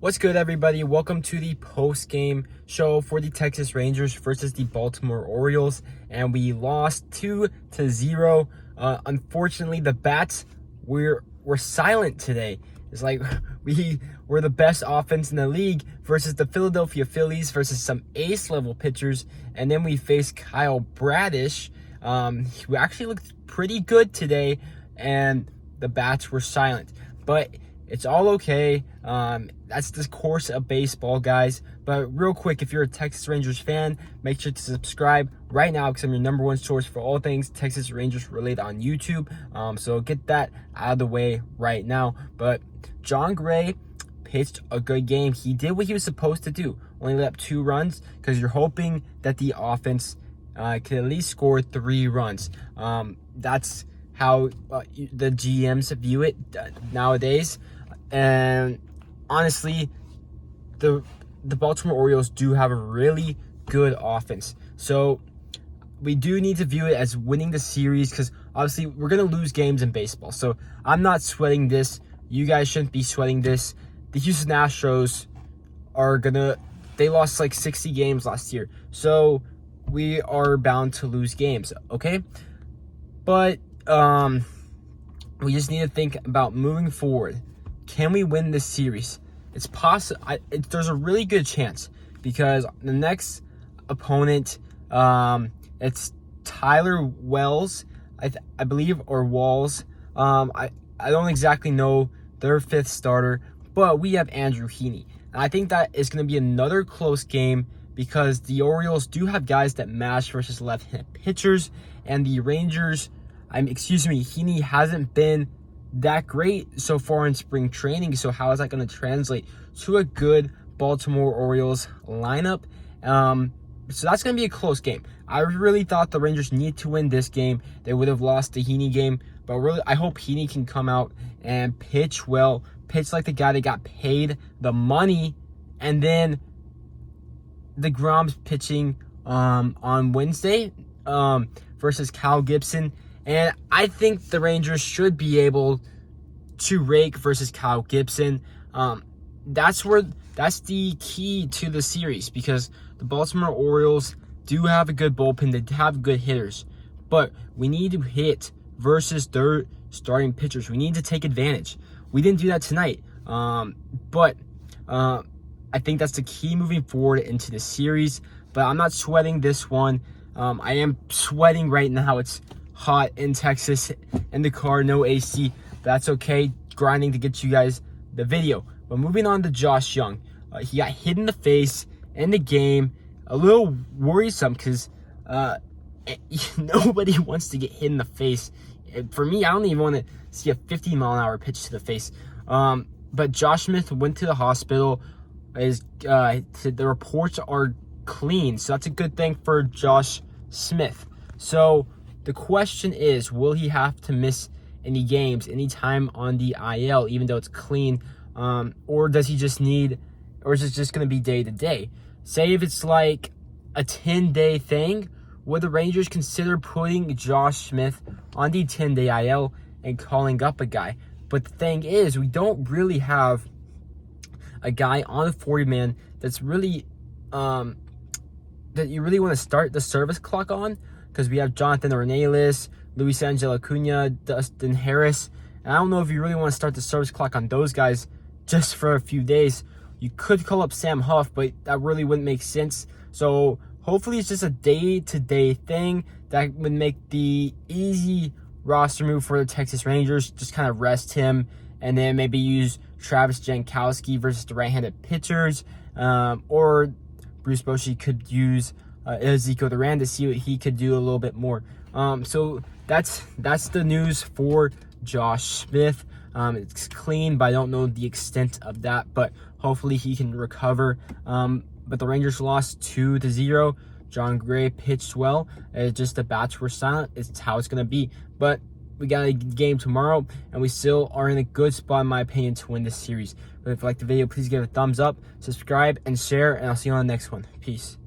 What's good, everybody? Welcome to the post-game show for the Texas Rangers versus the Baltimore Orioles, and we lost 2-0. Unfortunately, the bats were silent today. It's like we were the best offense in the league versus the Philadelphia Phillies versus some ace-level pitchers, and then we faced Kyle Bradish, who actually looked pretty good today, and the bats were silent. But it's all okay. That's the course of baseball, guys. But real quick, if you're a Texas Rangers fan, make sure to subscribe right now because I'm your number one source for all things Texas Rangers related on YouTube. So get that out of the way right now. But Jon Gray pitched a good game. He did what he was supposed to do. Only let up 2 runs because you're hoping that the offense could at least score 3 runs. That's how the GMs view it nowadays. And honestly, the Baltimore Orioles do have a really good offense. So we do need to view it as winning the series because obviously we're going to lose games in baseball. So I'm not sweating this. You guys shouldn't be sweating this. The Houston Astros they lost like 60 games last year. So we are bound to lose games, okay? But we just need to think about moving forward. Can we win this series? It's possible. There's a really good chance because the next opponent, it's Tyler Wells, I believe, or Walls. I don't exactly know their 5th starter, but we have Andrew Heaney. And I think that is going to be another close game because the Orioles do have guys that mash versus left-handed pitchers, and the Rangers, Heaney hasn't been that great so far in spring training. So how is that going to translate to a good Baltimore Orioles lineup? So that's going to be a close game. I really thought the Rangers need to win this game. They would have lost the Heaney game, but really I hope Heaney can come out and pitch well, pitch like the guy that got paid the money, and then DeGrom's pitching on Wednesday versus Cal Gibson. And I think the Rangers should be able to rake versus Kyle Gibson. That's the key to the series because the Baltimore Orioles do have a good bullpen. They have good hitters. But we need to hit versus their starting pitchers. We need to take advantage. We didn't do that tonight. But I think that's the key moving forward into the series. But I'm not sweating this one. I am sweating right now. It's hot in Texas in the car, no AC. That's okay, grinding to get you guys the video. But moving on to Josh Young, he got hit in the face in the game. A little worrisome because nobody wants to get hit in the face. For me, I don't even want to see a 50-mile-an-hour pitch to the face. But Josh Smith went to the hospital. The reports are clean, so that's a good thing for Josh Smith. So the question is, will he have to miss any games, any time on the IL, even though it's clean? Or does he just need, or is it just going to be day-to-day? Say if it's like a 10-day thing, would the Rangers consider putting Josh Smith on the 10-day IL and calling up a guy? But the thing is, we don't really have a guy on the 40-man that's really, that you really want to start the service clock on. Because we have Jonathan Ornelas, Luis Angel Acuna, Dustin Harris. And I don't know if you really want to start the service clock on those guys just for a few days. You could call up Sam Huff, but that really wouldn't make sense. So hopefully it's just a day-to-day thing that would make the easy roster move for the Texas Rangers. Just kind of rest him and then maybe use Travis Jankowski versus the right-handed pitchers. Or Bruce Bochy could use Ezekiel Duran to see what he could do a little bit more. So that's the news for Josh Smith. It's clean, but I don't know the extent of that. But hopefully he can recover. But the Rangers lost 2-0. Jon Gray pitched well. It's just the bats were silent. It's how it's gonna be. But we got a game tomorrow, and we still are in a good spot, in my opinion, to win this series. But if you like the video, please give it a thumbs up, subscribe, and share. And I'll see you on the next one. Peace.